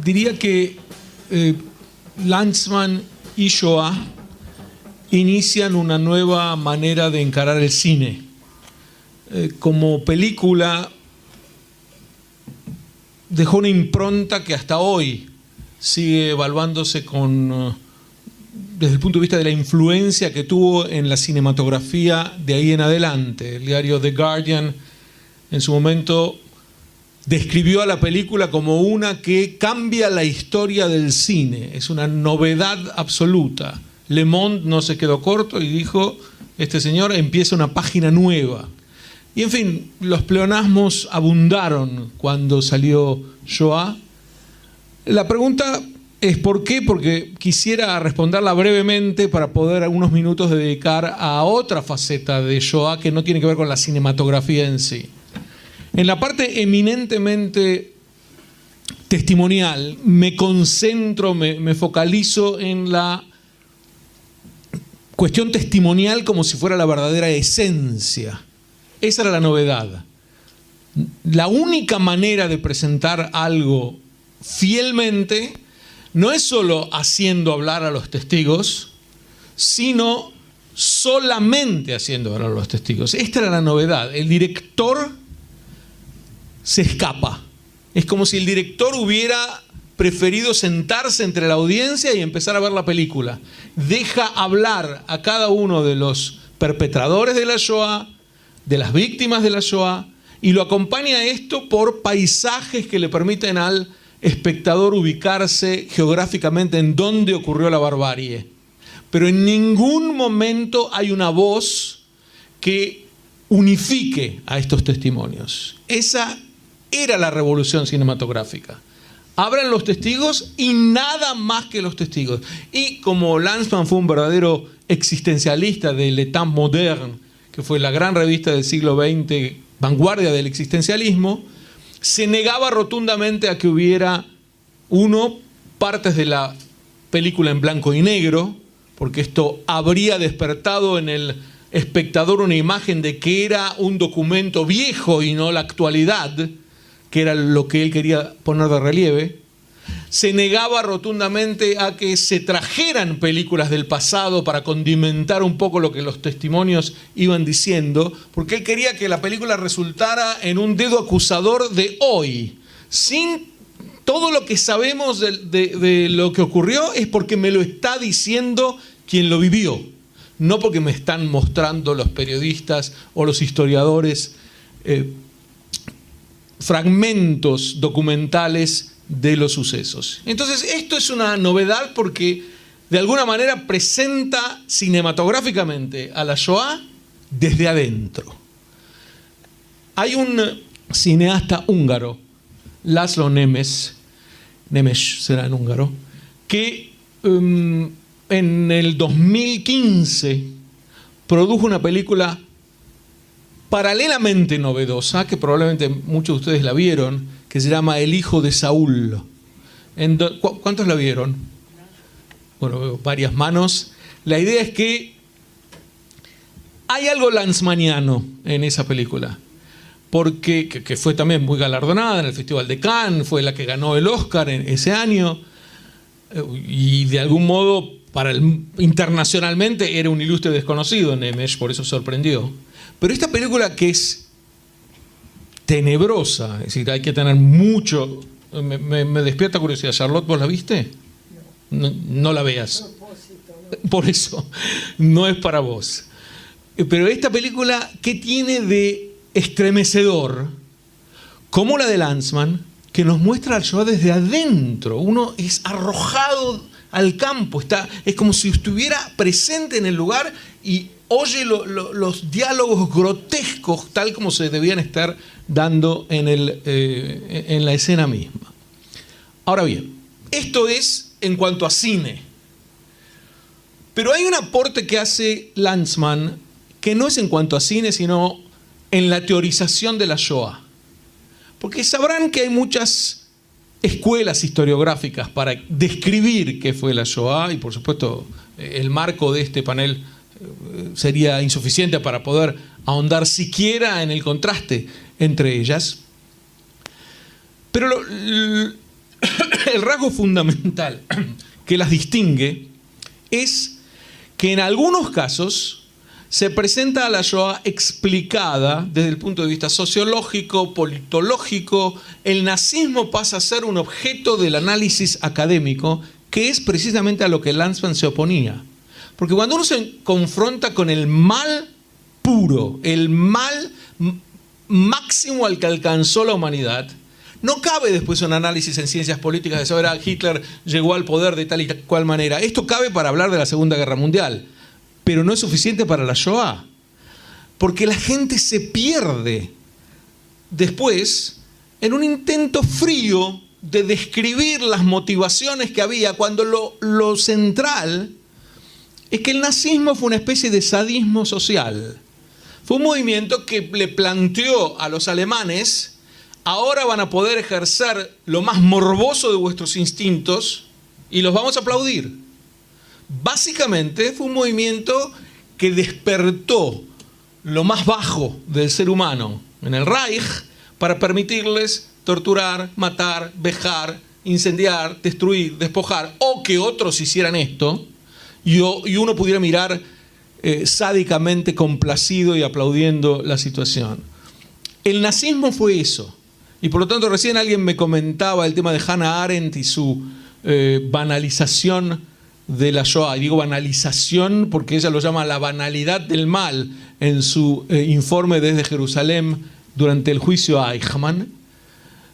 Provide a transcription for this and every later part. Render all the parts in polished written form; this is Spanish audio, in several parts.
diría que Lanzmann y Shoah inician una nueva manera de encarar el cine. Como película dejó una impronta que hasta hoy sigue evaluándose desde el punto de vista de la influencia que tuvo en la cinematografía de ahí en adelante. El diario The Guardian en su momento describió a la película como una que cambia la historia del cine. Es una novedad absoluta. Le Monde no se quedó corto y dijo, este señor empieza una página nueva. Y en fin, los pleonasmos abundaron cuando salió Shoah. La pregunta es ¿por qué? Porque quisiera responderla brevemente para poder algunos minutos dedicar a otra faceta de Shoah que no tiene que ver con la cinematografía en sí. En la parte eminentemente testimonial me concentro, me focalizo en la cuestión testimonial como si fuera la verdadera esencia. Esa era la novedad. La única manera de presentar algo fielmente no es solo haciendo hablar a los testigos, sino solamente haciendo hablar a los testigos. Esta era la novedad. El director se escapa. Es como si el director hubiera preferido sentarse entre la audiencia y empezar a ver la película. Deja hablar a cada uno de los perpetradores de la Shoah, de las víctimas de la Shoah, y lo acompaña esto por paisajes que le permiten al espectador ubicarse geográficamente en dónde ocurrió la barbarie. Pero en ningún momento hay una voz que unifique a estos testimonios. Esa era la revolución cinematográfica. Abran los testigos y nada más que los testigos. Y como Lanzmann fue un verdadero existencialista del État moderne, que fue la gran revista del siglo XX, vanguardia del existencialismo, se negaba rotundamente a que hubiera, partes de la película en blanco y negro, porque esto habría despertado en el espectador una imagen de que era un documento viejo y no la actualidad, que era lo que él quería poner de relieve. Se negaba rotundamente a que se trajeran películas del pasado para condimentar un poco lo que los testimonios iban diciendo, porque él quería que la película resultara en un dedo acusador de hoy. Sin todo lo que sabemos de lo que ocurrió es porque me lo está diciendo quien lo vivió, no porque me están mostrando los periodistas o los historiadores fragmentos documentales de los sucesos. Entonces esto es una novedad porque de alguna manera presenta cinematográficamente a la Shoah desde adentro. Hay un cineasta húngaro, László Nemes será en húngaro, que en el 2015 produjo una película paralelamente novedosa, que probablemente muchos de ustedes la vieron, que se llama El hijo de Saúl. ¿Cuántos la vieron? Bueno, veo varias manos. La idea es que hay algo lanzmanniano en esa película, porque que fue también muy galardonada en el Festival de Cannes, fue la que ganó el Oscar en ese año, y de algún modo internacionalmente era un ilustre desconocido Nemes, por eso sorprendió. Pero esta película, que es tenebrosa, es decir, hay que tener mucho... Me despierta curiosidad. Charlotte, ¿vos la viste? No la veas. Por eso, no es para vos. Pero esta película, ¿qué tiene de estremecedor? Como la de Lanzmann, que nos muestra al Shoah desde adentro. Uno es arrojado al campo, es como si estuviera presente en el lugar y oye los diálogos grotescos tal como se debían estar dando en la escena misma. Ahora bien, esto es en cuanto a cine. Pero hay un aporte que hace Lanzmann que no es en cuanto a cine, sino en la teorización de la Shoah. Porque sabrán que hay muchas escuelas historiográficas para describir qué fue la Shoah, y por supuesto el marco de este panel sería insuficiente para poder ahondar siquiera en el contraste entre ellas. Pero el el rasgo fundamental que las distingue es que en algunos casos se presenta a la Shoah explicada desde el punto de vista sociológico, politológico. El nazismo pasa a ser un objeto del análisis académico, que es precisamente a lo que Lanzmann se oponía. Porque cuando uno se confronta con el mal puro, el mal máximo al que alcanzó la humanidad, no cabe después un análisis en ciencias políticas de saber Hitler llegó al poder de tal y cual manera. Esto cabe para hablar de la Segunda Guerra Mundial, pero no es suficiente para la Shoah, porque la gente se pierde después en un intento frío de describir las motivaciones que había, cuando lo central es que el nazismo fue una especie de sadismo social. Fue un movimiento que le planteó a los alemanes: ahora van a poder ejercer lo más morboso de vuestros instintos y los vamos a aplaudir. Básicamente fue un movimiento que despertó lo más bajo del ser humano en el Reich para permitirles torturar, matar, vejar, incendiar, destruir, despojar, o que otros hicieran esto y uno pudiera mirar sádicamente complacido y aplaudiendo la situación. El nazismo fue eso. Y por lo tanto recién alguien me comentaba el tema de Hannah Arendt y su banalización de la Shoah. Y digo banalización porque ella lo llama la banalidad del mal en su informe desde Jerusalén durante el juicio a Eichmann.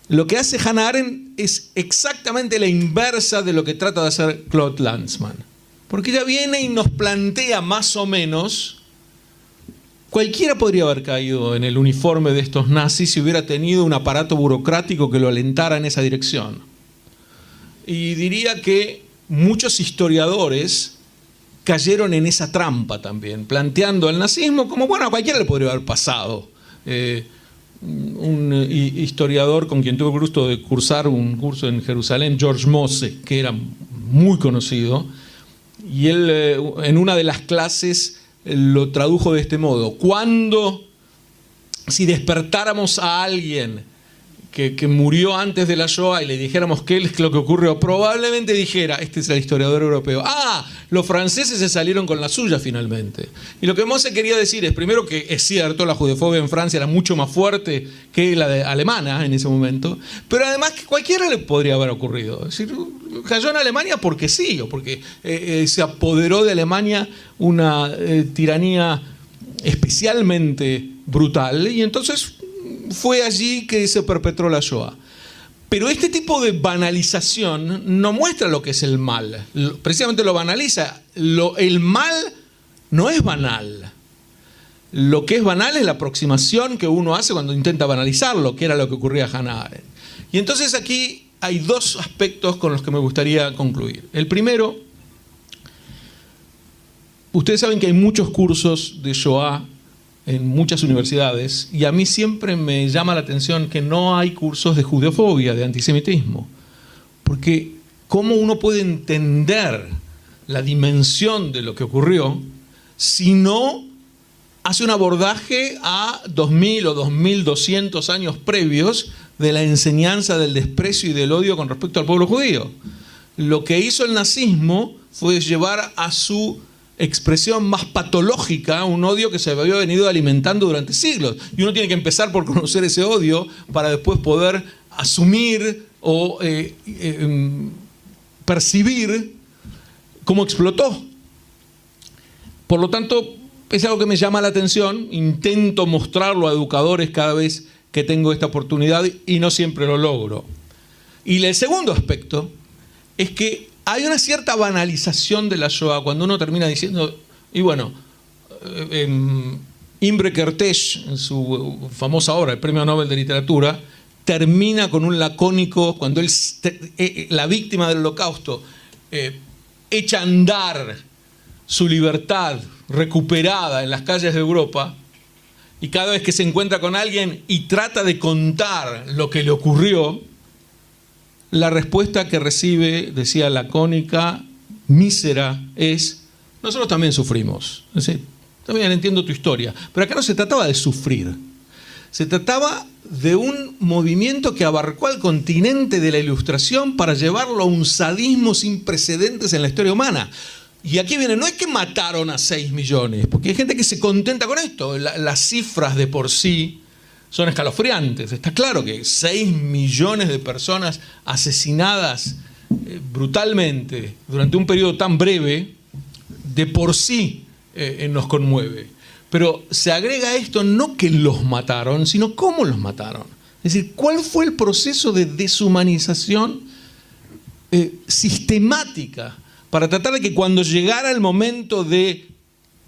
Lo que hace Hannah Arendt es exactamente la inversa de lo que trata de hacer Claude Lanzmann. Porque ella viene y nos plantea más o menos: cualquiera podría haber caído en el uniforme de estos nazis si hubiera tenido un aparato burocrático que lo alentara en esa dirección. Y diría que muchos historiadores cayeron en esa trampa también, planteando al nazismo como, bueno, a cualquiera le podría haber pasado. Un historiador con quien tuve el gusto de cursar un curso en Jerusalén, George Mose, que era muy conocido, y él en una de las clases lo tradujo de este modo: si despertáramos a alguien que murió antes de la Shoah y le dijéramos qué es lo que ocurrió, probablemente dijera: este es el historiador europeo, los franceses se salieron con la suya finalmente. Y lo que Mose quería decir es, primero, que es cierto, la judefobia en Francia era mucho más fuerte que la alemana en ese momento, pero además que cualquiera le podría haber ocurrido. Es decir, cayó en Alemania porque sí, o porque se apoderó de Alemania una tiranía especialmente brutal, y entonces fue allí que se perpetró la Shoah. Pero este tipo de banalización no muestra lo que es el mal, precisamente lo banaliza. El mal no es banal. Lo que es banal es la aproximación que uno hace cuando intenta banalizarlo, que era lo que ocurría a Hannah Arendt. Y entonces aquí hay dos aspectos con los que me gustaría concluir. El primero, ustedes saben que hay muchos cursos de Shoah en muchas universidades, y a mí siempre me llama la atención que no hay cursos de judeofobia, de antisemitismo. Porque ¿cómo uno puede entender la dimensión de lo que ocurrió si no hace un abordaje a 2000 o 2200 años previos de la enseñanza del desprecio y del odio con respecto al pueblo judío? Lo que hizo el nazismo fue llevar a su expresión más patológica un odio que se había venido alimentando durante siglos. Y uno tiene que empezar por conocer ese odio para después poder asumir o percibir cómo explotó. Por lo tanto, es algo que me llama la atención. Intento mostrarlo a educadores cada vez que tengo esta oportunidad y no siempre lo logro. Y el segundo aspecto es que hay una cierta banalización de la Shoah cuando uno termina diciendo, y bueno, Imre Kertész, en su famosa obra, el Premio Nobel de Literatura, termina con un lacónico, cuando él, la víctima del Holocausto, echa a andar su libertad recuperada en las calles de Europa, y cada vez que se encuentra con alguien y trata de contar lo que le ocurrió, la respuesta que recibe, decía lacónica, mísera, es: nosotros también sufrimos. Es decir, también entiendo tu historia. Pero acá no se trataba de sufrir. Se trataba de un movimiento que abarcó al continente de la Ilustración para llevarlo a un sadismo sin precedentes en la historia humana. Y aquí viene, no es que mataron a 6 millones, porque hay gente que se contenta con esto. Las cifras de por sí son escalofriantes. Está claro que 6 millones de personas asesinadas brutalmente durante un periodo tan breve, de por sí nos conmueve. Pero se agrega a esto no que los mataron, sino cómo los mataron. Es decir, ¿cuál fue el proceso de deshumanización sistemática para tratar de que cuando llegara el momento de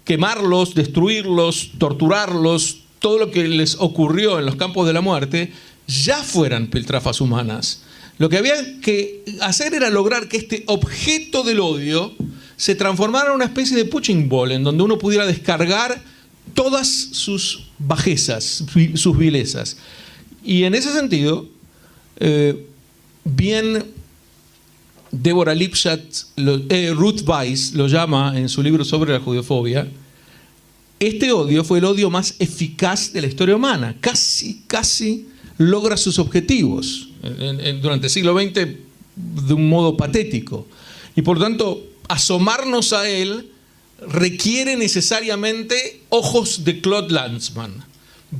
quemarlos, destruirlos, torturarlos, todo lo que les ocurrió en los campos de la muerte, ya fueran piltrafas humanas? Lo que había que hacer era lograr que este objeto del odio se transformara en una especie de punching ball, en donde uno pudiera descargar todas sus bajezas, sus vilezas. Y en ese sentido, bien Deborah Lipstadt, Ruth Weiss lo llama en su libro sobre la judeofobia, este odio fue el odio más eficaz de la historia humana. Casi logra sus objetivos durante el siglo XX de un modo patético. Y por lo tanto, asomarnos a él requiere necesariamente ojos de Claude Lanzmann.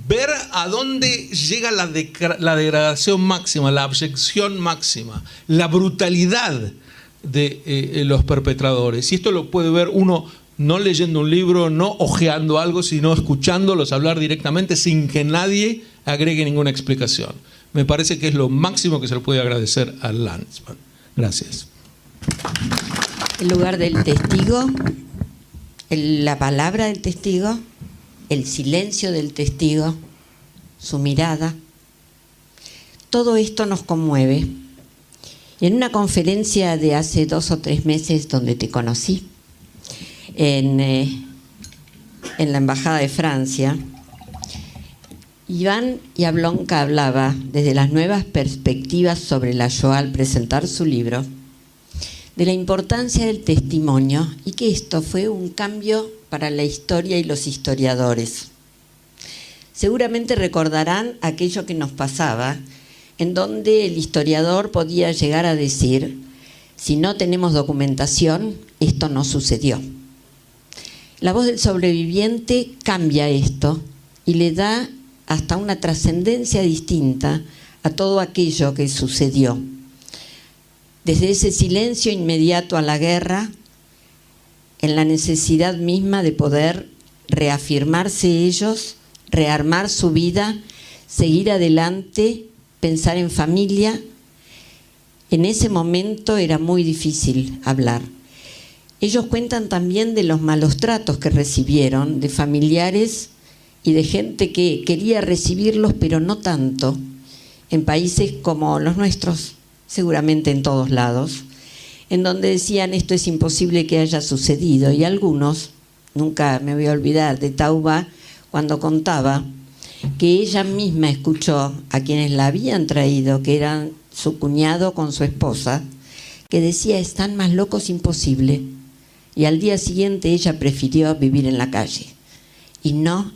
Ver a dónde llega la degradación máxima, la abyección máxima, la brutalidad de los perpetradores. Y esto lo puede ver uno no leyendo un libro, no hojeando algo, sino escuchándolos hablar directamente sin que nadie agregue ninguna explicación. Me parece que es lo máximo que se le puede agradecer a Lanzmann. Gracias. El lugar del testigo, la palabra del testigo, el silencio del testigo, su mirada, todo esto nos conmueve. En una conferencia de hace 2 o 3 meses donde te conocí, en la Embajada de Francia, Iván Jablonka hablaba desde las nuevas perspectivas sobre la Shoah al presentar su libro, de la importancia del testimonio y que esto fue un cambio para la historia y los historiadores. Seguramente recordarán aquello que nos pasaba, en donde el historiador podía llegar a decir, si no tenemos documentación, esto no sucedió. La voz del sobreviviente cambia esto y le da hasta una trascendencia distinta a todo aquello que sucedió. Desde ese silencio inmediato a la guerra, en la necesidad misma de poder reafirmarse ellos, rearmar su vida, seguir adelante, pensar en familia. En ese momento era muy difícil hablar. Ellos cuentan también de los malos tratos que recibieron, de familiares y de gente que quería recibirlos, pero no tanto, en países como los nuestros, seguramente en todos lados, en donde decían esto es imposible que haya sucedido. Y algunos, nunca me voy a olvidar de Tauba, cuando contaba que ella misma escuchó a quienes la habían traído, que eran su cuñado con su esposa, que decía están más locos imposible. Y al día siguiente ella prefirió vivir en la calle y no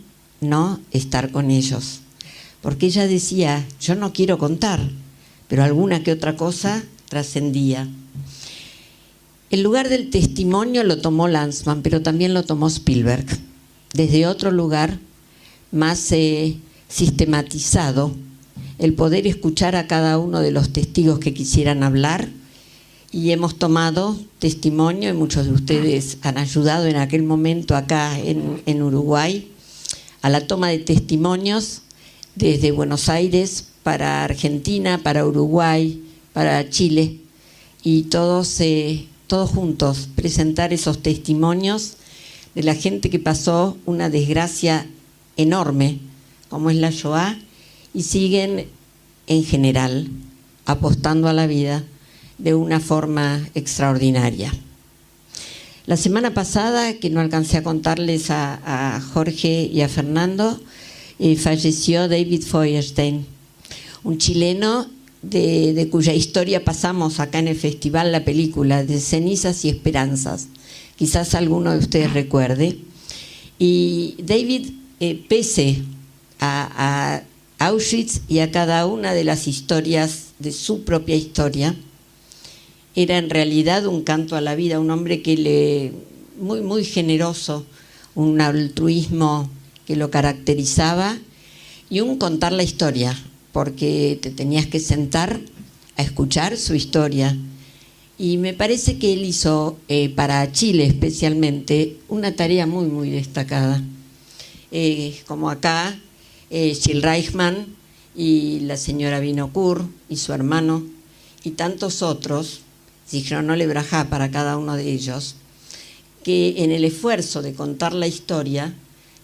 estar con ellos. Porque ella decía, yo no quiero contar, pero alguna que otra cosa trascendía. El lugar del testimonio lo tomó Lanzmann, pero también lo tomó Spielberg, desde otro lugar más sistematizado, el poder escuchar a cada uno de los testigos que quisieran hablar, y hemos tomado testimonio, y muchos de ustedes han ayudado en aquel momento acá en Uruguay, a la toma de testimonios desde Buenos Aires para Argentina, para Uruguay, para Chile, y todos juntos presentar esos testimonios de la gente que pasó una desgracia enorme, como es la Shoah, y siguen en general apostando a la vida de una forma extraordinaria. La semana pasada, que no alcancé a contarles a Jorge y a Fernando, falleció David Feuerstein, un chileno de cuya historia pasamos acá en el festival la película de Cenizas y Esperanzas. Quizás alguno de ustedes recuerde. Y David, pese a Auschwitz y a cada una de las historias de su propia historia. Era en realidad un canto a la vida, un hombre que muy generoso, un altruismo que lo caracterizaba y un contar la historia, porque te tenías que sentar a escuchar su historia. Y me parece que él hizo, para Chile especialmente, una tarea muy destacada. Como acá, Gil Reichmann y la señora Vinokur y su hermano y tantos otros, Zichronole Brajá para cada uno de ellos, que en el esfuerzo de contar la historia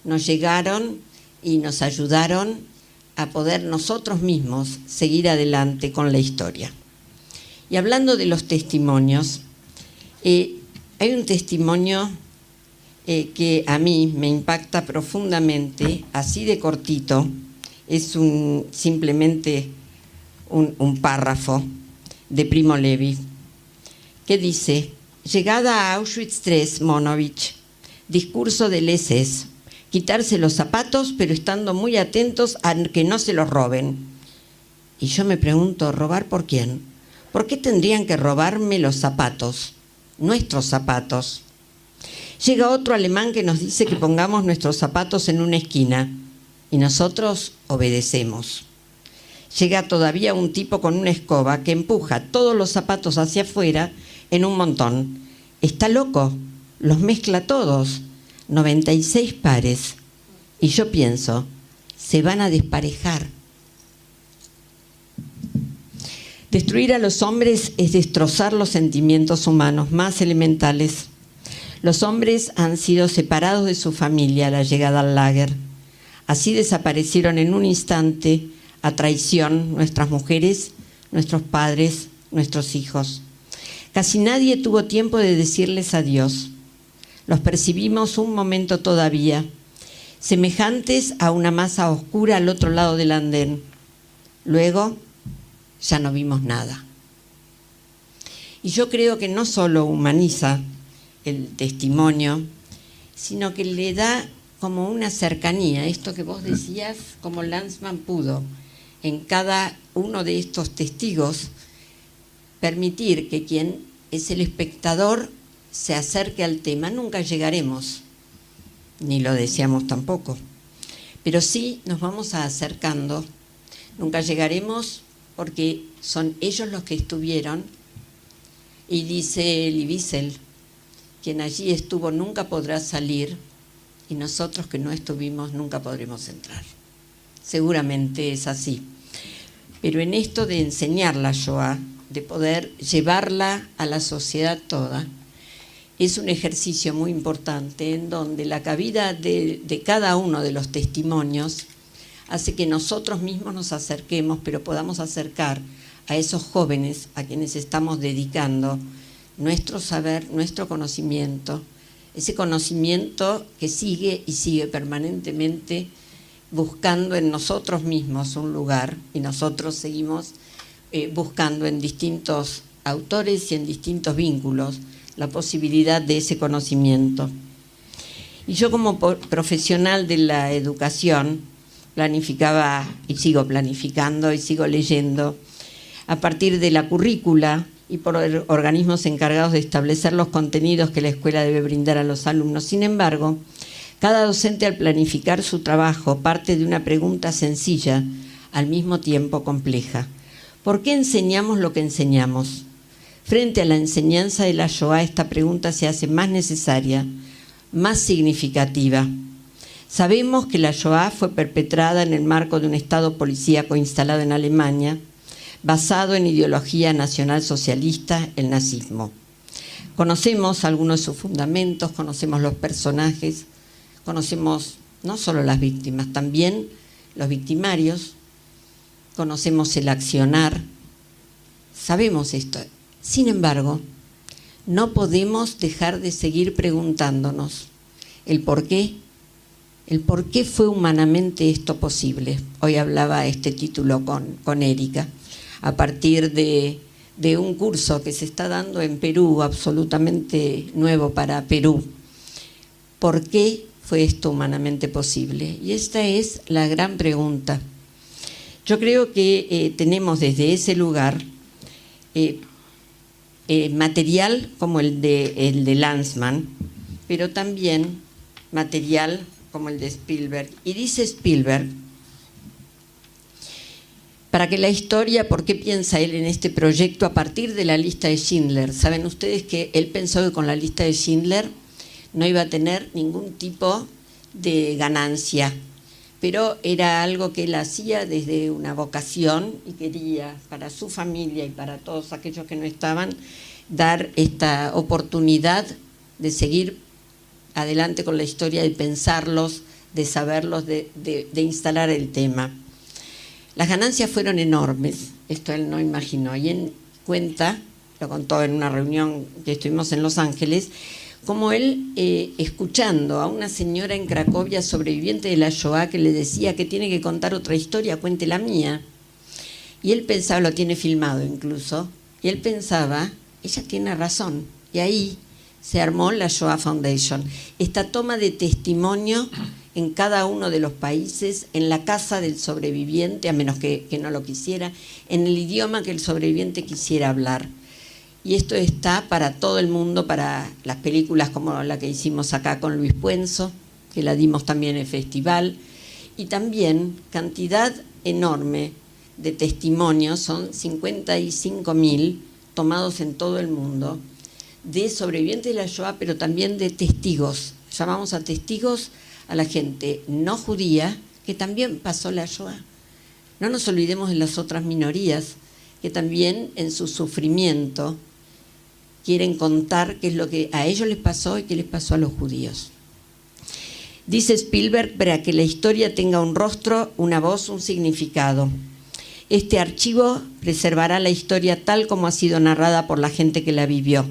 nos llegaron y nos ayudaron a poder nosotros mismos seguir adelante con la historia. Y hablando de los testimonios, hay un testimonio que a mí me impacta profundamente, así de cortito, es simplemente un párrafo de Primo Levi, que dice: llegada a Auschwitz III, Monovich, discurso del SS, quitarse los zapatos pero estando muy atentos a que no se los roben. Y yo me pregunto, ¿robar por quién? ¿Por qué tendrían que robarme los zapatos? Nuestros zapatos. Llega otro alemán que nos dice que pongamos nuestros zapatos en una esquina y nosotros obedecemos. Llega todavía un tipo con una escoba que empuja todos los zapatos hacia afuera en un montón. Está loco, los mezcla todos, 96 pares. Y yo pienso, se van a desparejar. Destruir a los hombres es destrozar los sentimientos humanos más elementales. Los hombres han sido separados de su familia a la llegada al lager. Así desaparecieron en un instante, a traición, nuestras mujeres, nuestros padres, nuestros hijos. Casi nadie tuvo tiempo de decirles adiós. Los percibimos un momento todavía, semejantes a una masa oscura al otro lado del andén. Luego ya no vimos nada. Y yo creo que no solo humaniza el testimonio, sino que le da como una cercanía, esto que vos decías, como Lanzmann pudo en cada uno de estos testigos permitir que quien es el espectador se acerque al tema. Nunca llegaremos, ni lo deseamos tampoco, pero sí nos vamos acercando. Nunca llegaremos porque son ellos los que estuvieron, y dice Elie Wiesel, quien allí estuvo nunca podrá salir, y nosotros que no estuvimos nunca podremos entrar. Seguramente es así. Pero en esto de enseñar la Shoah, de poder llevarla a la sociedad toda, es un ejercicio muy importante en donde la cabida de cada uno de los testimonios hace que nosotros mismos nos acerquemos, pero podamos acercar a esos jóvenes a quienes estamos dedicando nuestro saber, nuestro conocimiento, ese conocimiento que sigue y sigue permanentemente buscando en nosotros mismos un lugar, y nosotros seguimos buscando en distintos autores y en distintos vínculos la posibilidad de ese conocimiento. Y yo como profesional de la educación planificaba y sigo planificando y sigo leyendo a partir de la currícula y por organismos encargados de establecer los contenidos que la escuela debe brindar a los alumnos. Sin embargo, cada docente al planificar su trabajo parte de una pregunta sencilla, al mismo tiempo compleja. ¿Por qué enseñamos lo que enseñamos? Frente a la enseñanza de la Shoah, esta pregunta se hace más necesaria, más significativa. Sabemos que la Shoah fue perpetrada en el marco de un Estado policíaco instalado en Alemania, basado en ideología nacionalsocialista, el nazismo. Conocemos algunos de sus fundamentos, conocemos los personajes, conocemos no solo las víctimas, también los victimarios, conocemos el accionar, sabemos esto. Sin embargo, no podemos dejar de seguir preguntándonos el por qué fue humanamente esto posible. Hoy hablaba este título con Erika, a partir de un curso que se está dando en Perú, absolutamente nuevo para Perú. ¿Por qué fue esto humanamente posible? Y esta es la gran pregunta. Yo creo que tenemos desde ese lugar material como el de Lanzmann, pero también material como el de Spielberg. Y dice Spielberg, para que la historia, ¿por qué piensa él en este proyecto a partir de la lista de Schindler? Saben ustedes que él pensó que con la lista de Schindler no iba a tener ningún tipo de ganancia, pero era algo que él hacía desde una vocación y quería para su familia y para todos aquellos que no estaban dar esta oportunidad de seguir adelante con la historia, de pensarlos, de saberlos, de instalar el tema. Las ganancias fueron enormes, esto él no imaginó, y él cuenta, lo contó en una reunión que estuvimos en Los Ángeles, como él, escuchando a una señora en Cracovia sobreviviente de la Shoah que le decía que tiene que contar otra historia, cuente la mía. Y él pensaba, lo tiene filmado incluso, y él pensaba, ella tiene razón. Y ahí se armó la Shoah Foundation, esta toma de testimonio en cada uno de los países, en la casa del sobreviviente, a menos que no lo quisiera, en el idioma que el sobreviviente quisiera hablar. Y esto está para todo el mundo, para las películas como la que hicimos acá con Luis Puenzo, que la dimos también en el festival, y también cantidad enorme de testimonios, son 55.000 tomados en todo el mundo, de sobrevivientes de la Shoah, pero también de testigos. Llamamos a testigos a la gente no judía que también pasó la Shoah. No nos olvidemos de las otras minorías que también en su sufrimiento quieren contar qué es lo que a ellos les pasó y qué les pasó a los judíos. Dice Spielberg, para que la historia tenga un rostro, una voz, un significado. Este archivo preservará la historia tal como ha sido narrada por la gente que la vivió.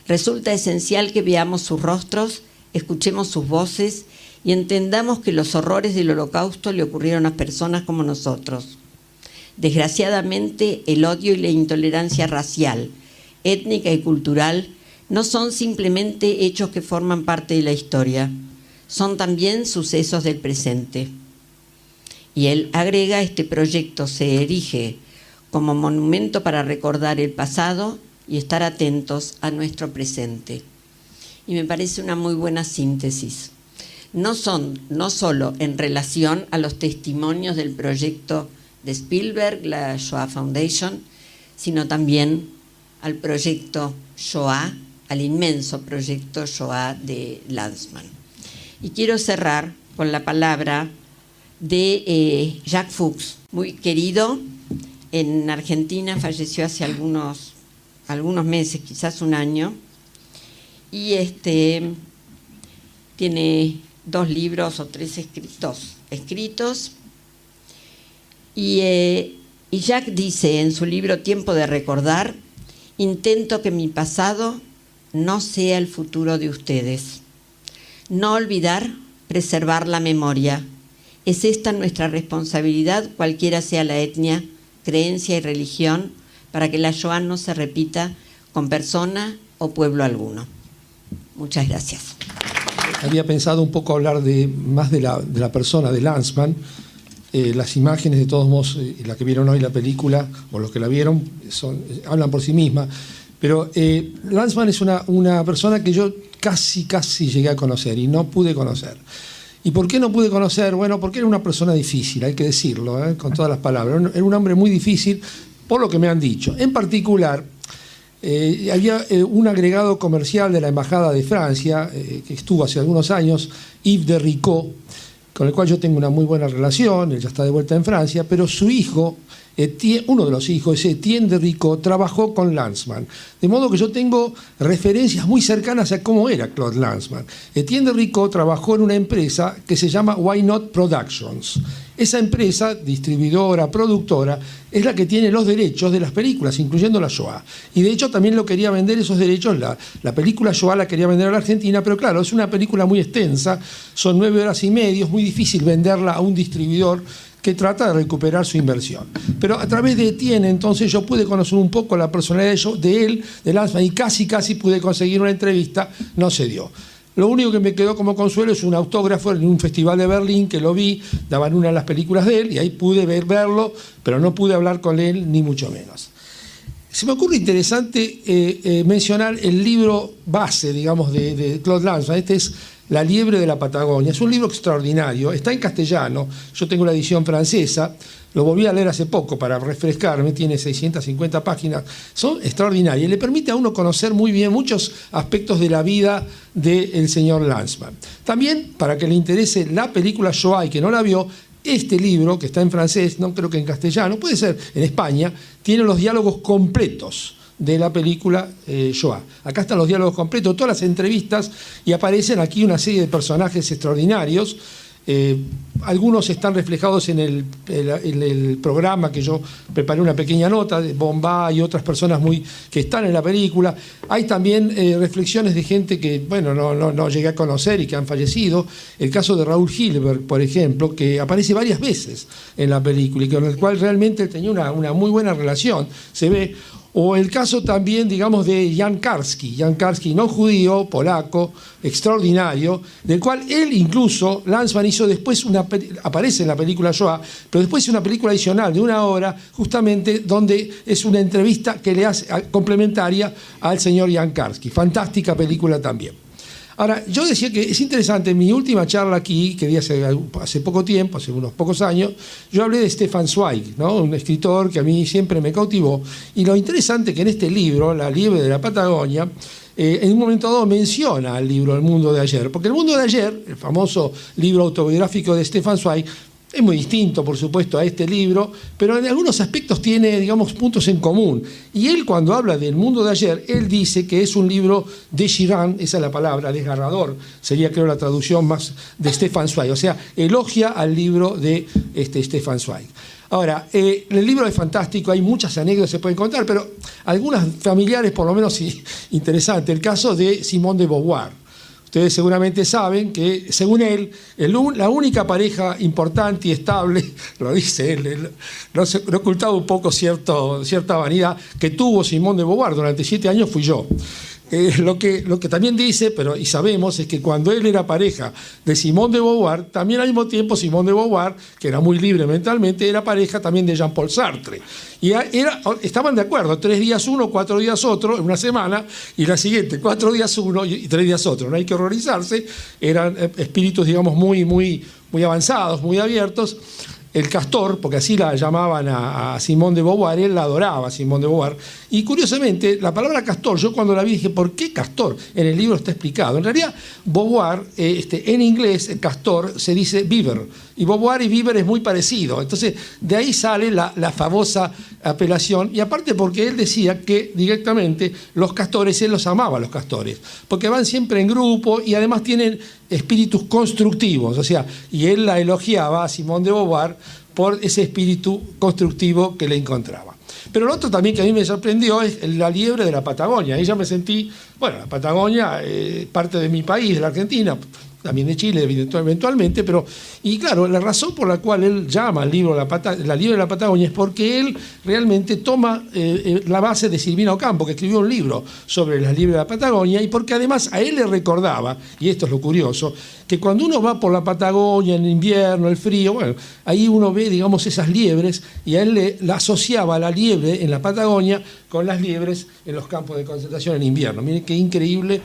Resulta esencial que veamos sus rostros, escuchemos sus voces y entendamos que los horrores del Holocausto le ocurrieron a personas como nosotros. Desgraciadamente, el odio y la intolerancia racial, étnica y cultural no son simplemente hechos que forman parte de la historia, son también sucesos del presente. Y él agrega, este proyecto se erige como monumento para recordar el pasado y estar atentos a nuestro presente. Y me parece una muy buena síntesis. No solo en relación a los testimonios del proyecto de Spielberg, la Shoah Foundation, sino también al proyecto Shoah, al inmenso proyecto Shoah de Lanzmann. Y quiero cerrar con la palabra de Jacques Fuchs, muy querido en Argentina, falleció hace algunos meses, quizás un año, y tiene 2 libros o 3 escritos, y Jacques dice en su libro Tiempo de recordar, intento que mi pasado no sea el futuro de ustedes. No olvidar, preservar la memoria. Es esta nuestra responsabilidad, cualquiera sea la etnia, creencia y religión, para que la Shoah no se repita con persona o pueblo alguno. Muchas gracias. Había pensado un poco hablar más de la persona de Lanzmann. Las imágenes, de todos modos, la que vieron hoy la película, o los que la vieron, hablan por sí mismas. Pero Lanzmann es una persona que yo casi llegué a conocer y no pude conocer. ¿Y por qué no pude conocer? Bueno, porque era una persona difícil, hay que decirlo, con todas las palabras. Era un hombre muy difícil, por lo que me han dicho. En particular, había un agregado comercial de la Embajada de Francia, que estuvo hace algunos años, Yves de Ricot, con el cual yo tengo una muy buena relación, él ya está de vuelta en Francia, pero su hijo, uno de los hijos, Etienne de Ricot, trabajó con Lanzmann. De modo que yo tengo referencias muy cercanas a cómo era Claude Lanzmann. Etienne de Ricot trabajó en una empresa que se llama Why Not Productions. Esa empresa, distribuidora, productora, es la que tiene los derechos de las películas, incluyendo la Shoah. Y de hecho también lo quería vender esos derechos, la película Shoah la quería vender a la Argentina, pero claro, es una película muy extensa, son 9 horas y media, es muy difícil venderla a un distribuidor que trata de recuperar su inversión. Pero a través de Etienne, entonces, yo pude conocer un poco la personalidad de él, de Lanzmann, y casi pude conseguir una entrevista, no se dio. Lo único que me quedó como consuelo es un autógrafo en un festival de Berlín que lo vi, daban una de las películas de él y ahí pude verlo, pero no pude hablar con él ni mucho menos. Se me ocurre interesante mencionar el libro base, digamos, de Claude Lanzmann. Este es La liebre de la Patagonia. Es un libro extraordinario, está en castellano, yo tengo la edición francesa, lo volví a leer hace poco para refrescarme, tiene 650 páginas, son extraordinarias, le permite a uno conocer muy bien muchos aspectos de la vida del señor Lanzmann. También, para que le interese la película Shoah y que no la vio, este libro, que está en francés, no creo que en castellano, puede ser en España, tiene los diálogos completos de la película Shoah. Acá están los diálogos completos, todas las entrevistas, y aparecen aquí una serie de personajes extraordinarios. Algunos están reflejados en el programa que yo preparé una pequeña nota de Bombay y otras personas que están en la película. Hay también reflexiones de gente que, bueno, no llegué a conocer y que han fallecido. El caso de Raúl Hilberg, por ejemplo, que aparece varias veces en la película y con el cual realmente él tenía una muy buena relación, se ve. O el caso también, digamos, de Jan Karski, no judío, polaco, extraordinario, del cual él incluso, Lanzmann hizo después aparece en la película Shoah, pero después hizo una película adicional de 1 hora, justamente donde es una entrevista que le hace complementaria al señor Jan Karski. Fantástica película también. Ahora, yo decía que es interesante, en mi última charla aquí, que di hace poco tiempo, hace unos pocos años, yo hablé de Stefan Zweig, ¿no? Un escritor que a mí siempre me cautivó, y lo interesante que en este libro, La liebre de la Patagonia, en un momento dado menciona al libro El mundo de ayer, porque El mundo de ayer, el famoso libro autobiográfico de Stefan Zweig, es muy distinto, por supuesto, a este libro, pero en algunos aspectos tiene, digamos, puntos en común. Y él, cuando habla del mundo de ayer, él dice que es un libro déchirant, esa es la palabra, desgarrador, sería, creo, la traducción más de Stefan Zweig. O sea, elogia al libro de Stefan Zweig. Ahora, el libro es fantástico, hay muchas anécdotas que se pueden contar, pero algunas familiares, por lo menos, sí, interesantes. El caso de Simone de Beauvoir. Ustedes seguramente saben que, según él, la única pareja importante y estable, lo dice él, no ocultaba un poco cierta vanidad, que tuvo Simone de Beauvoir durante 7 años fui yo. Lo que también dice, y sabemos, es que cuando él era pareja de Simone de Beauvoir, también al mismo tiempo Simone de Beauvoir, que era muy libre mentalmente, era pareja también de Jean-Paul Sartre. Y estaban de acuerdo, 3 días uno, 4 días otro, en una semana, y la siguiente, 4 días uno y 3 días otro. No hay que horrorizarse, eran espíritus, digamos, muy avanzados, muy abiertos. El Castor, porque así la llamaban a Simone de Beauvoir, él la adoraba, Simone de Beauvoir. Y curiosamente, la palabra Castor, yo cuando la vi dije, ¿por qué Castor? En el libro está explicado. En realidad, Beauvoir, en inglés, Castor se dice Beaver. Y Beauvoir y Beaver es muy parecido. Entonces, de ahí sale la famosa apelación. Y aparte porque él decía que directamente los castores, él los amaba, los castores. Porque van siempre en grupo y además tienen espíritus constructivos. O sea, y él la elogiaba a Simone de Beauvoir por ese espíritu constructivo que le encontraba. Pero lo otro también que a mí me sorprendió es La liebre de la Patagonia. Ahí ya me sentí, bueno, la Patagonia, parte de mi país, de la Argentina, también de Chile eventualmente, y claro, la razón por la cual él llama al libro La liebre de la Patagonia es porque él realmente toma la base de Silvina Ocampo, que escribió un libro sobre la liebre de la Patagonia, y porque además a él le recordaba, y esto es lo curioso, que cuando uno va por la Patagonia en invierno, el frío, bueno, ahí uno ve, digamos, esas liebres, y a él la asociaba la liebre en la Patagonia con las liebres en los campos de concentración en invierno. Miren qué increíble,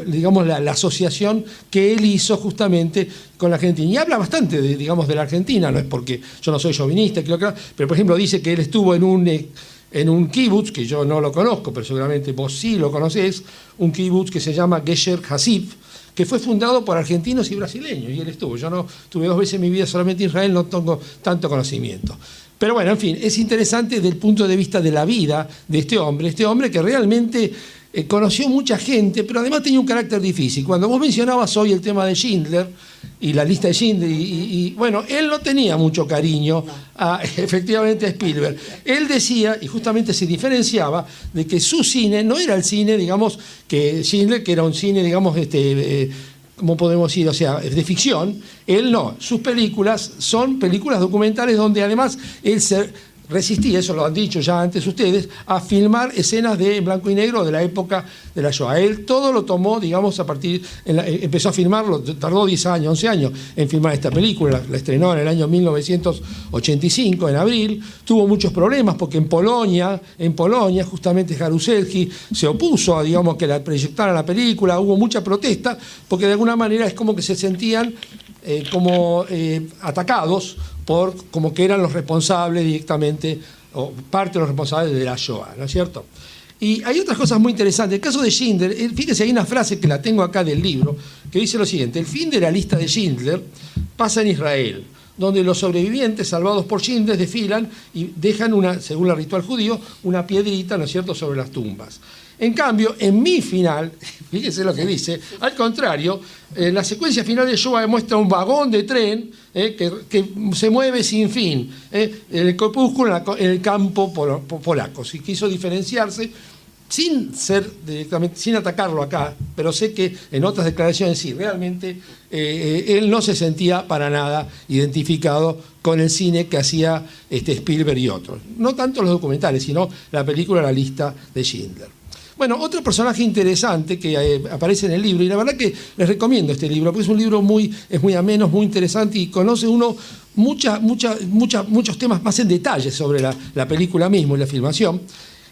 digamos, la asociación que él hizo justamente con la Argentina. Y habla bastante, digamos, de la Argentina, no es porque yo no soy chauvinista, pero por ejemplo dice que él estuvo en un kibutz, que yo no lo conozco, pero seguramente vos sí lo conocés, un kibutz que se llama Gesher Hasif, que fue fundado por argentinos y brasileños, y él estuvo. Yo no tuve 2 veces en mi vida solamente en Israel, no tengo tanto conocimiento. Pero bueno, en fin, es interesante desde el punto de vista de la vida de este hombre que realmente conoció mucha gente, pero además tenía un carácter difícil. Cuando vos mencionabas hoy el tema de Schindler y la lista de Schindler, y bueno, él no tenía mucho cariño efectivamente a Spielberg. Él decía, y justamente se diferenciaba, de que su cine no era el cine, digamos, que Schindler, que era un cine, digamos, ¿cómo podemos decir? O sea, de ficción. Él no. Sus películas son películas documentales donde además él resistí, eso lo han dicho ya antes ustedes, a filmar escenas de blanco y negro de la época de la Shoah. Él todo lo tomó, digamos, empezó a filmarlo, tardó 10 años, 11 años en filmar esta película, la estrenó en el año 1985, en abril, tuvo muchos problemas porque en Polonia, justamente Jaruzelski se opuso a, digamos, que la proyectaran la película, hubo mucha protesta, porque de alguna manera es como que se sentían atacados como que eran los responsables directamente, o parte de los responsables de la Shoah, ¿no es cierto? Y hay otras cosas muy interesantes. El caso de Schindler, fíjese, hay una frase que la tengo acá del libro, que dice lo siguiente: el fin de la lista de Schindler pasa en Israel, donde los sobrevivientes salvados por Schindler desfilan y dejan, según el ritual judío, una piedrita, ¿no es cierto?, sobre las tumbas. En cambio, en mi final, fíjese lo que dice, al contrario, la secuencia final de Shoah muestra un vagón de tren que se mueve sin fin, el crepúsculo en el campo polaco. Si quiso diferenciarse, sin ser directamente, sin atacarlo acá, pero sé que en otras declaraciones sí, realmente él no se sentía para nada identificado con el cine que hacía Spielberg y otros. No tanto los documentales, sino la película La lista de Schindler. Bueno, otro personaje interesante que aparece en el libro, y la verdad que les recomiendo este libro, porque es un libro es muy ameno, muy interesante, y conoce uno muchos temas más en detalle sobre la película mismo y la filmación.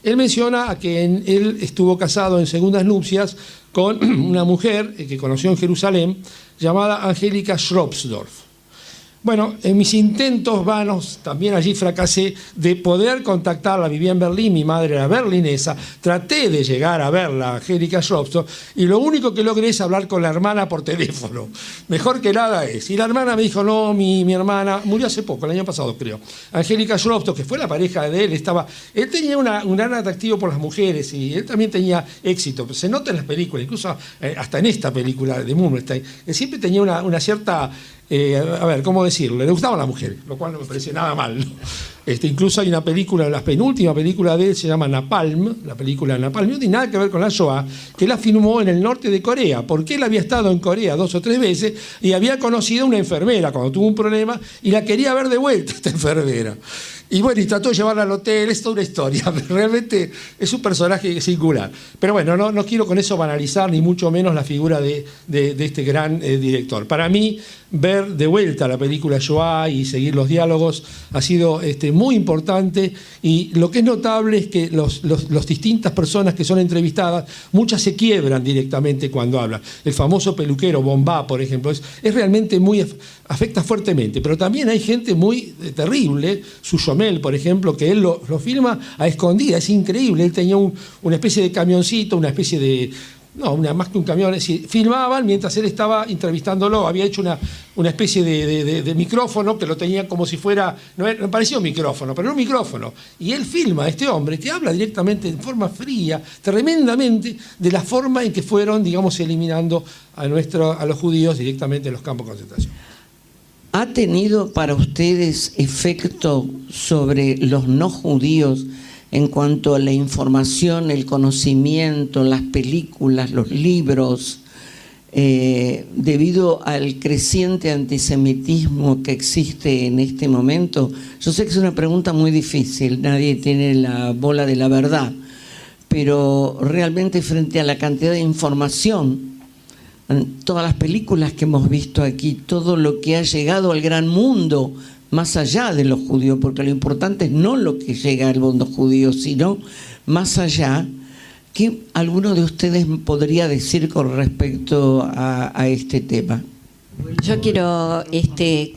Él menciona que él estuvo casado en segundas nupcias con una mujer que conoció en Jerusalén, llamada Angélica Schropsdorf. Bueno, en mis intentos vanos, también allí fracasé, de poder contactarla. Vivía en Berlín, mi madre era berlinesa, traté de llegar a verla, Angélica Schropsdorf, y lo único que logré es hablar con la hermana por teléfono. Mejor que nada es. Y la hermana me dijo, no, mi hermana murió hace poco, el año pasado creo. Angélica Schropsdorf, que fue la pareja de él, él tenía un gran atractivo por las mujeres y él también tenía éxito. Se nota en las películas, incluso hasta en esta película de Mummelstein, él siempre tenía una cierta... a ver, ¿cómo decirlo? Le gustaban las mujeres, lo cual no me parece nada mal, ¿no? Incluso hay una película, la penúltima película de él se llama Napalm, la película Napalm, no tiene nada que ver con la Shoah, que la filmó en el norte de Corea, porque él había estado en Corea 2 o 3 veces y había conocido a una enfermera cuando tuvo un problema y la quería ver de vuelta esta enfermera. Y bueno, y trató de llevarla al hotel, es toda una historia, realmente es un personaje singular. Pero bueno, no quiero con eso banalizar ni mucho menos la figura de este gran director. Para mí, ver de vuelta la película Shoah y seguir los diálogos ha sido muy importante, y lo que es notable es que las distintas personas que son entrevistadas, muchas se quiebran directamente cuando hablan. El famoso peluquero Bombá, por ejemplo, es realmente afecta fuertemente, pero también hay gente muy terrible, Suyomel, por ejemplo, que él lo filma a escondidas, es increíble. Él tenía una especie de camioncito, una especie de... No, más que un camión, es decir, filmaban mientras él estaba entrevistándolo, había hecho una especie de micrófono que lo tenía como si fuera, no parecía un micrófono, pero era un micrófono, y él filma a este hombre que habla directamente en forma fría, tremendamente, de la forma en que fueron, digamos, eliminando a los judíos directamente en los campos de concentración. ¿Ha tenido para ustedes efecto sobre los no judíos en cuanto a la información, el conocimiento, las películas, los libros, debido al creciente antisemitismo que existe en este momento? Yo sé que es una pregunta muy difícil, nadie tiene la bola de la verdad, pero realmente frente a la cantidad de información, todas las películas que hemos visto aquí, todo lo que ha llegado al gran mundo, más allá de los judíos, porque lo importante es no lo que llega al mundo judío, sino más allá. ¿Qué alguno de ustedes podría decir con respecto a este tema? Yo quiero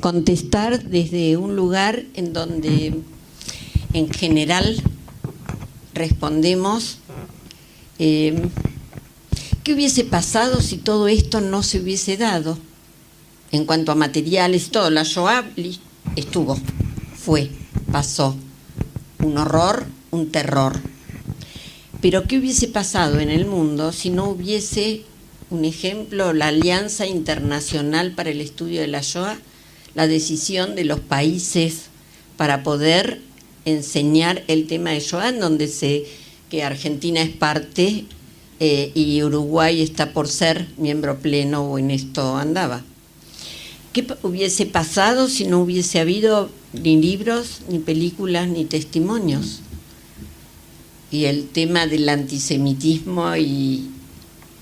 contestar desde un lugar en donde en general respondemos ¿qué hubiese pasado si todo esto no se hubiese dado? En cuanto a materiales y todo, la Shoah pasó, un horror, un terror. Pero ¿qué hubiese pasado en el mundo si no hubiese, un ejemplo, la Alianza Internacional para el Estudio de la Shoah, la decisión de los países para poder enseñar el tema de Shoah, en donde que Argentina es parte y Uruguay está por ser miembro pleno, o en esto andaba? ¿Qué hubiese pasado si no hubiese habido ni libros, ni películas, ni testimonios. Y el tema del antisemitismo y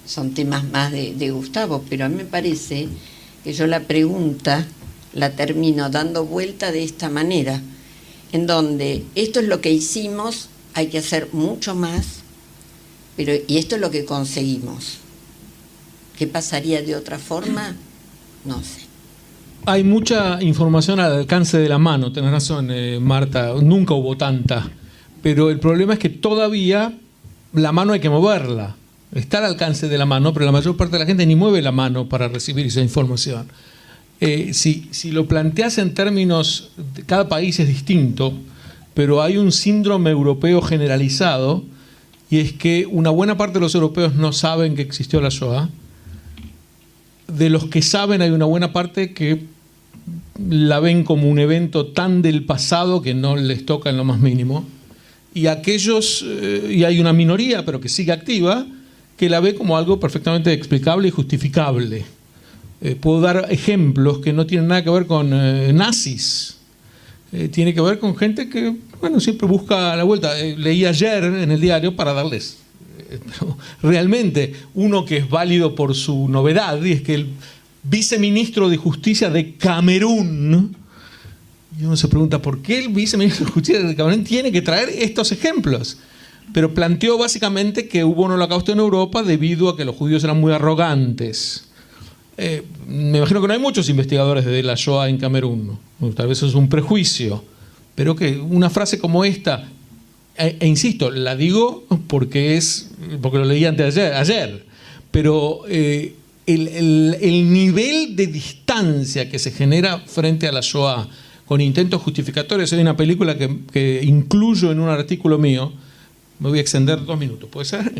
son temas más de Gustavo, pero a mí me parece que yo la pregunta la termino dando vuelta de esta manera, en donde esto es lo que hicimos, hay que hacer mucho más, y esto es lo que conseguimos. ¿Qué pasaría de otra forma? No sé. Hay mucha información al alcance de la mano, tenés razón, Marta, nunca hubo tanta, pero el problema es que todavía la mano hay que moverla. Está al alcance de la mano, pero la mayor parte de la gente ni mueve la mano para recibir esa información. Si lo planteas en términos, cada país es distinto, pero hay un síndrome europeo generalizado, y es que una buena parte de los europeos no saben que existió la Shoah. De los que saben, hay una buena parte que la ven como un evento tan del pasado que no les toca en lo más mínimo. Y y hay una minoría, pero que sigue activa, que la ve como algo perfectamente explicable y justificable. Puedo dar ejemplos que no tienen nada que ver con nazis. Tiene que ver con gente que, bueno, siempre busca la vuelta. Leí ayer en el diario para darles realmente uno que es válido por su novedad, y es que el viceministro de Justicia de Camerún, y uno se pregunta por qué el viceministro de Justicia de Camerún tiene que traer estos ejemplos, pero planteó básicamente que hubo un holocausto en Europa debido a que los judíos eran muy arrogantes. Me imagino que no hay muchos investigadores de la Shoah en Camerún, tal vez eso es un prejuicio, pero que una frase como esta, insisto, la digo porque lo leí ayer, pero el nivel de distancia que se genera frente a la Shoah con intentos justificatorios. Hay una película que incluyo en un artículo mío, me voy a extender 2 minutos, ¿puede ser?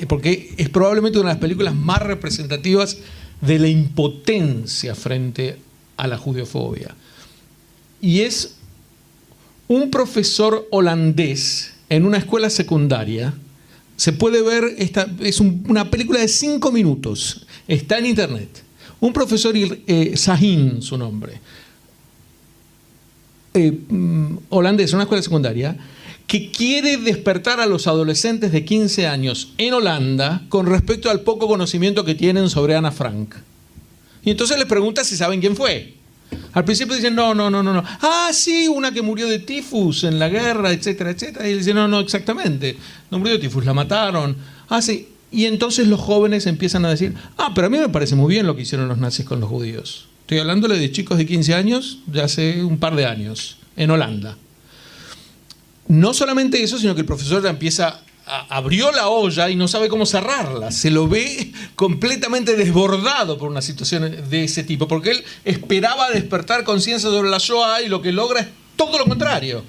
Porque es probablemente una de las películas más representativas de la impotencia frente a la judeofobia. Y es un profesor holandés en una escuela secundaria. Se puede ver, es una película de 5 minutos, está en internet. Un profesor, Sahin, su nombre, holandés, en una escuela secundaria, que quiere despertar a los adolescentes de 15 años en Holanda con respecto al poco conocimiento que tienen sobre Ana Frank. Y entonces les pregunta si saben quién fue. Al principio dicen, no. Ah, sí, una que murió de tifus en la guerra, etcétera, etcétera. Y él dice, no, exactamente. No murió de tifus, la mataron. Ah, sí. Y entonces los jóvenes empiezan a decir, pero a mí me parece muy bien lo que hicieron los nazis con los judíos. Estoy hablándole de chicos de 15 años de hace un par de años, en Holanda. No solamente eso, sino que el profesor ya abrió la olla y no sabe cómo cerrarla. Se lo ve completamente desbordado por una situación de ese tipo, porque él esperaba despertar conciencia sobre la Shoah y lo que logra es todo lo contrario.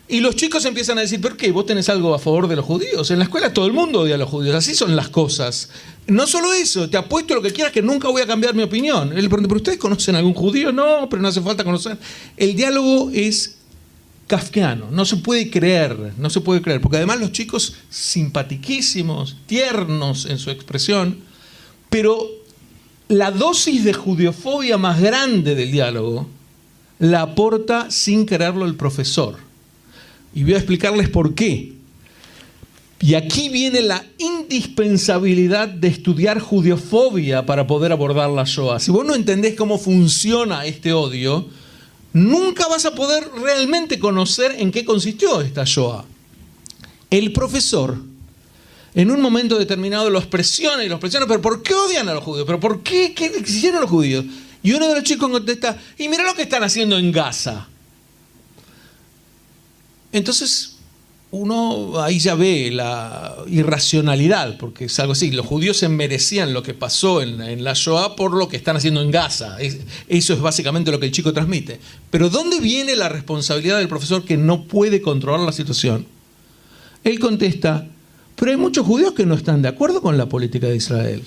Y los chicos empiezan a decir, ¿por qué? ¿Vos tenés algo a favor de los judíos? En la escuela todo el mundo odia a los judíos, así son las cosas. No solo eso, te apuesto lo que quieras que nunca voy a cambiar mi opinión. Él pregunta, ¿pero ustedes conocen a algún judío? No, pero no hace falta conocer. El diálogo es kafkiano, no se puede creer, porque además los chicos simpatiquísimos, tiernos en su expresión, pero la dosis de judeofobia más grande del diálogo la aporta sin quererlo el profesor. Y voy a explicarles por qué. Y aquí viene la indispensabilidad de estudiar judeofobia para poder abordar la Shoah. Si vos no entendés cómo funciona este odio, nunca vas a poder realmente conocer en qué consistió esta Shoah. El profesor, en un momento determinado, los presiona, pero ¿por qué odian a los judíos? ¿Pero por qué? ¿Qué hicieron los judíos? Y uno de los chicos contesta, y mirá lo que están haciendo en Gaza. Entonces, uno ahí ya ve la irracionalidad, porque es algo así, los judíos se merecían lo que pasó en la Shoah por lo que están haciendo en Gaza. Eso es básicamente lo que el chico transmite. Pero ¿dónde viene la responsabilidad del profesor que no puede controlar la situación? Él contesta, pero hay muchos judíos que no están de acuerdo con la política de Israel.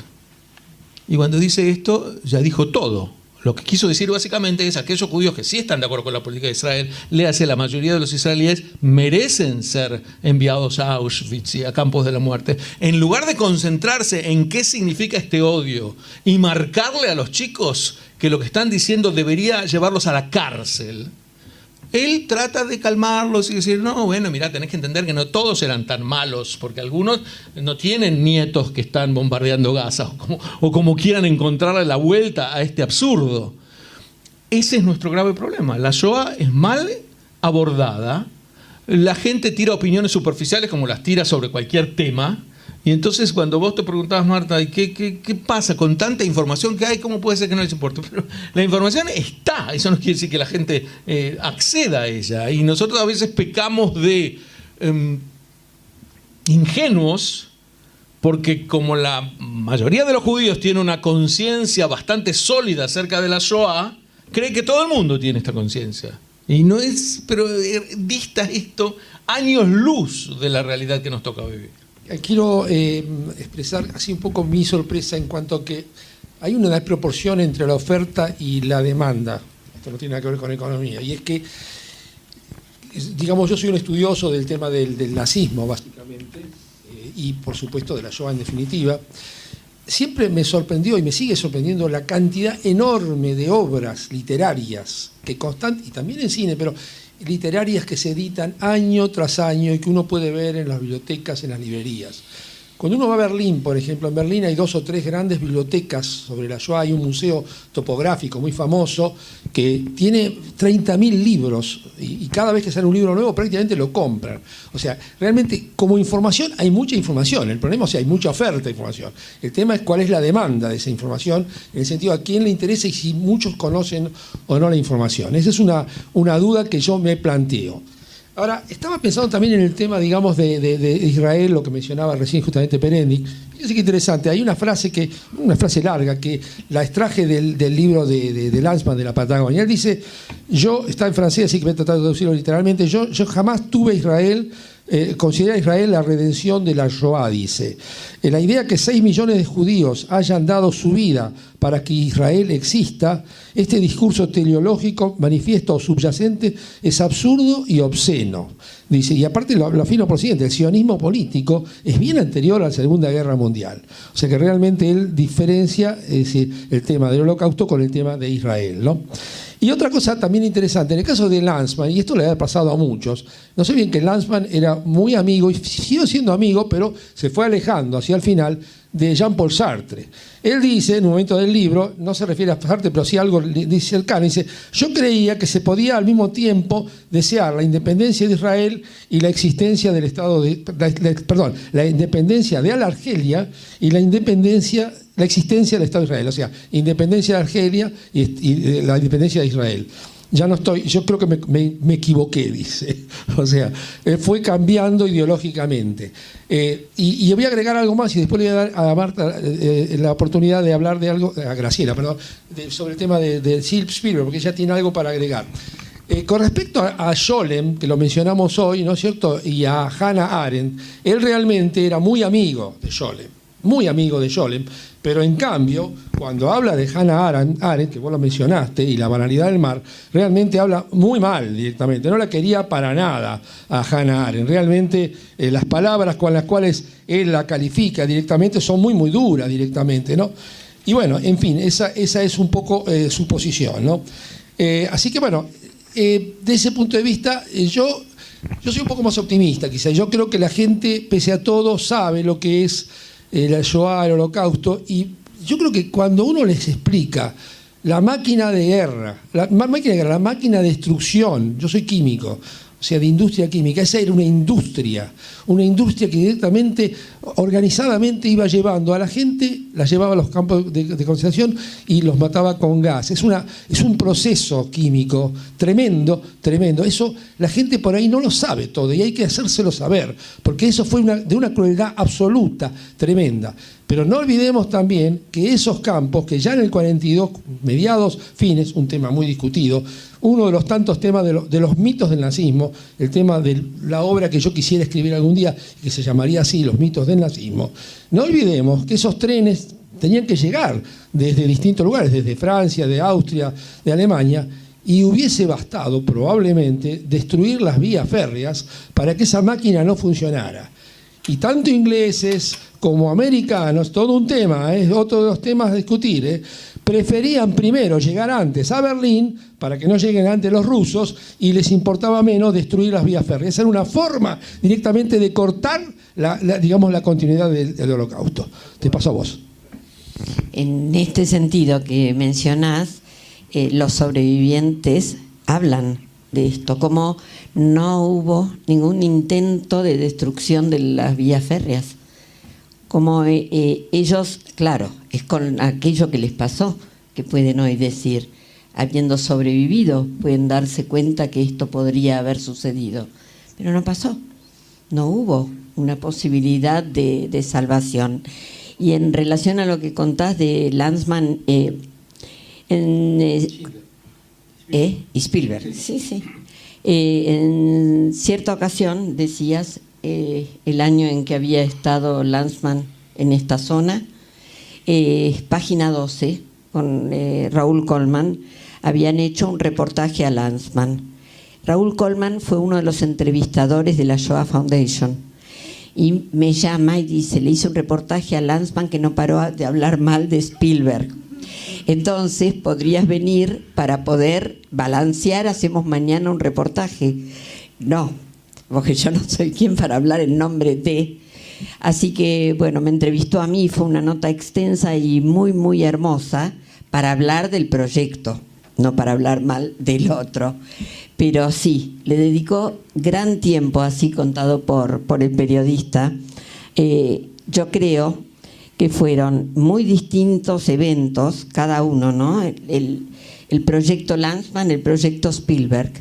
Y cuando dice esto, ya dijo todo. Lo que quiso decir básicamente es aquellos judíos que sí están de acuerdo con la política de Israel, léase, la mayoría de los israelíes merecen ser enviados a Auschwitz y a campos de la muerte. En lugar de concentrarse en qué significa este odio y marcarle a los chicos que lo que están diciendo debería llevarlos a la cárcel, él trata de calmarlos y decir, no, bueno, mirá, tenés que entender que no todos eran tan malos, porque algunos no tienen nietos que están bombardeando Gaza, o como quieran encontrarle la vuelta a este absurdo. Ese es nuestro grave problema. La Shoah es mal abordada, la gente tira opiniones superficiales como las tira sobre cualquier tema, y entonces cuando vos te preguntabas, Marta, ¿qué pasa con tanta información que hay? ¿Cómo puede ser que no les importe? Pero la información está, eso no quiere decir que la gente acceda a ella, y nosotros a veces pecamos de ingenuos, porque como la mayoría de los judíos tiene una conciencia bastante sólida acerca de la Shoah, cree que todo el mundo tiene esta conciencia. Y no es, pero dista esto años luz de la realidad que nos toca vivir. Quiero expresar así un poco mi sorpresa en cuanto a que hay una desproporción entre la oferta y la demanda. Esto no tiene nada que ver con economía. Y es que, digamos, yo soy un estudioso del tema del nazismo, básicamente, y por supuesto de la Shoah en definitiva. Siempre me sorprendió y me sigue sorprendiendo la cantidad enorme de obras literarias que y también en cine, pero literarias que se editan año tras año y que uno puede ver en las bibliotecas, en las librerías. Cuando uno va a Berlín, por ejemplo, en Berlín hay 2 o 3 grandes bibliotecas sobre la Shoah, hay un museo topográfico muy famoso que tiene 30.000 libros y cada vez que sale un libro nuevo prácticamente lo compran. O sea, realmente como información hay mucha información, el problema es que hay mucha oferta de información. El tema es cuál es la demanda de esa información, en el sentido a quién le interesa y si muchos conocen o no la información. Esa es una duda que yo me planteo. Ahora, estaba pensando también en el tema, digamos, de Israel, lo que mencionaba recién justamente Perendik. Fíjense qué interesante, hay una frase larga que la extraje del libro de Lanzmann de la Patagonia. Él dice, está en francés, así que voy a tratar de traducirlo literalmente, yo jamás tuve Israel, considera a Israel la redención de la Shoah, dice. La idea que 6 millones de judíos hayan dado su vida para que Israel exista, este discurso teleológico, manifiesto o subyacente, es absurdo y obsceno. Dice, y aparte lo afirma por lo siguiente, el sionismo político es bien anterior a la Segunda Guerra Mundial. O sea que realmente él diferencia, es decir, el tema del Holocausto con el tema de Israel, ¿no? Y otra cosa también interesante, en el caso de Lanzmann, y esto le ha pasado a muchos, no sé bien que Lanzmann era muy amigo, y siguió siendo amigo, pero se fue alejando hacia el final de Jean-Paul Sartre. Él dice, en un momento del libro, no se refiere a Sartre, pero sí algo dice cercano, dice, yo creía que se podía al mismo tiempo desear la independencia de Israel y la existencia del Estado la independencia de Argelia y la existencia del Estado de Israel, o sea, independencia de Argelia y la independencia de Israel. Ya no estoy, yo creo que me equivoqué, dice. O sea, fue cambiando ideológicamente. Y voy a agregar algo más y después le voy a dar a Marta la oportunidad de hablar de algo, a Graciela, perdón, sobre el tema de Spielberg, porque ella tiene algo para agregar. Con respecto a Scholem, que lo mencionamos hoy, ¿no es cierto?, y a Hannah Arendt, él realmente era muy amigo de Scholem, pero en cambio, cuando habla de Hannah Arendt, que vos lo mencionaste, y la banalidad del mar, realmente habla muy mal directamente, no la quería para nada a Hannah Arendt, realmente las palabras con las cuales él la califica directamente son muy, muy duras directamente, ¿no? Y bueno, en fin, esa es un poco su posición, ¿no? Así que bueno, de ese punto de vista, yo soy un poco más optimista quizá, yo creo que la gente, pese a todo, sabe lo que es la Shoah, el Holocausto, y yo creo que cuando uno les explica la máquina de guerra, la máquina de destrucción, yo soy químico, o sea, de industria química, esa era una industria que directamente, organizadamente iba llevando a la gente, la llevaba a los campos de concentración y los mataba con gas. Es un proceso químico tremendo. Eso la gente por ahí no lo sabe todo y hay que hacérselo saber, porque eso fue de una crueldad absoluta, tremenda. Pero no olvidemos también que esos campos, que ya en el 42, mediados, fines, un tema muy discutido, uno de los tantos temas de los mitos del nazismo, el tema de la obra que yo quisiera escribir algún día, que se llamaría así, Los mitos del nazismo, no olvidemos que esos trenes tenían que llegar desde distintos lugares, desde Francia, de Austria, de Alemania, y hubiese bastado probablemente destruir las vías férreas para que esa máquina no funcionara. Y tanto ingleses como americanos, todo un tema, es otro de los temas a discutir, preferían primero llegar antes a Berlín para que no lleguen antes los rusos y les importaba menos destruir las vías férreas. Esa era una forma directamente de cortar la continuidad del Holocausto. Te paso a vos. En este sentido que mencionás, los sobrevivientes hablan de esto, como no hubo ningún intento de destrucción de las vías férreas. Como ellos, claro, es con aquello que les pasó que pueden hoy decir, habiendo sobrevivido, pueden darse cuenta que esto podría haber sucedido. Pero no pasó, no hubo una posibilidad de salvación. Y en relación a lo que contás de Lanzmann y Spielberg, sí. En cierta ocasión decías el año en que había estado Lanzmann en esta zona, página 12, con Raúl Colman, habían hecho un reportaje a Lanzmann. Raúl Colman fue uno de los entrevistadores de la Shoah Foundation y me llama y dice, le hice un reportaje a Lanzmann que no paró de hablar mal de Spielberg. Entonces, podrías venir para poder balancear, hacemos mañana un reportaje. No, porque yo no soy quien para hablar en nombre de. Así que, bueno, me entrevistó a mí, fue una nota extensa y muy, muy hermosa para hablar del proyecto, no para hablar mal del otro. Pero sí, le dedicó gran tiempo, así contado por el periodista. Yo creo que fueron muy distintos eventos, cada uno, ¿no? El proyecto Lanzmann, el proyecto Spielberg,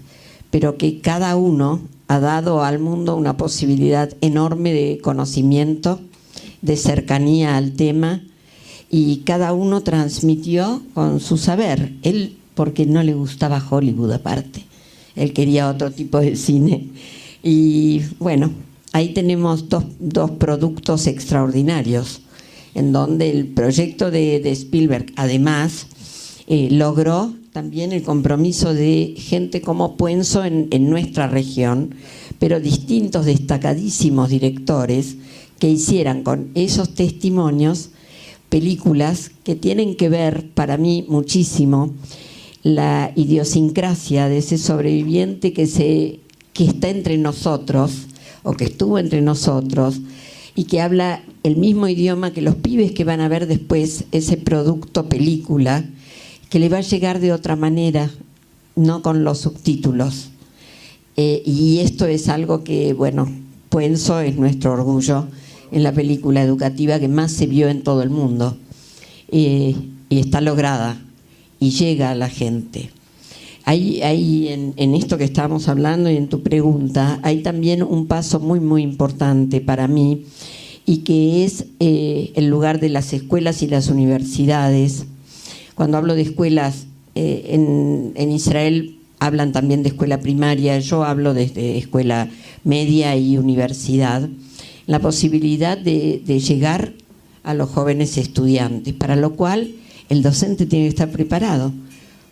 pero que cada uno ha dado al mundo una posibilidad enorme de conocimiento, de cercanía al tema, y cada uno transmitió con su saber. Él, porque no le gustaba Hollywood aparte, él quería otro tipo de cine. Y bueno, ahí tenemos dos productos extraordinarios, en donde el proyecto de Spielberg, además, logró también el compromiso de gente como Puenzo en nuestra región, pero distintos destacadísimos directores que hicieran con esos testimonios películas que tienen que ver, para mí, muchísimo la idiosincrasia de ese sobreviviente que está entre nosotros, o que estuvo entre nosotros, y que habla el mismo idioma que los pibes que van a ver después ese producto película, que le va a llegar de otra manera, no con los subtítulos. Y esto es algo que, bueno, Puenzo es nuestro orgullo en la película educativa que más se vio en todo el mundo. Y está lograda y llega a la gente. Hay en esto que estábamos hablando y en tu pregunta, hay también un paso muy, muy importante para mí, y que es el lugar de las escuelas y las universidades. Cuando hablo de escuelas, en Israel hablan también de escuela primaria, yo hablo desde escuela media y universidad, la posibilidad de llegar a los jóvenes estudiantes, para lo cual el docente tiene que estar preparado,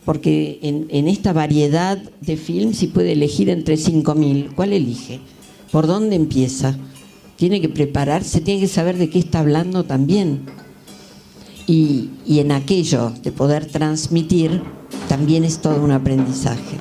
porque en esta variedad de films, si puede elegir entre 5.000, ¿cuál elige? ¿Por dónde empieza? Tiene que prepararse, tiene que saber de qué está hablando también. Y en aquello de poder transmitir también es todo un aprendizaje.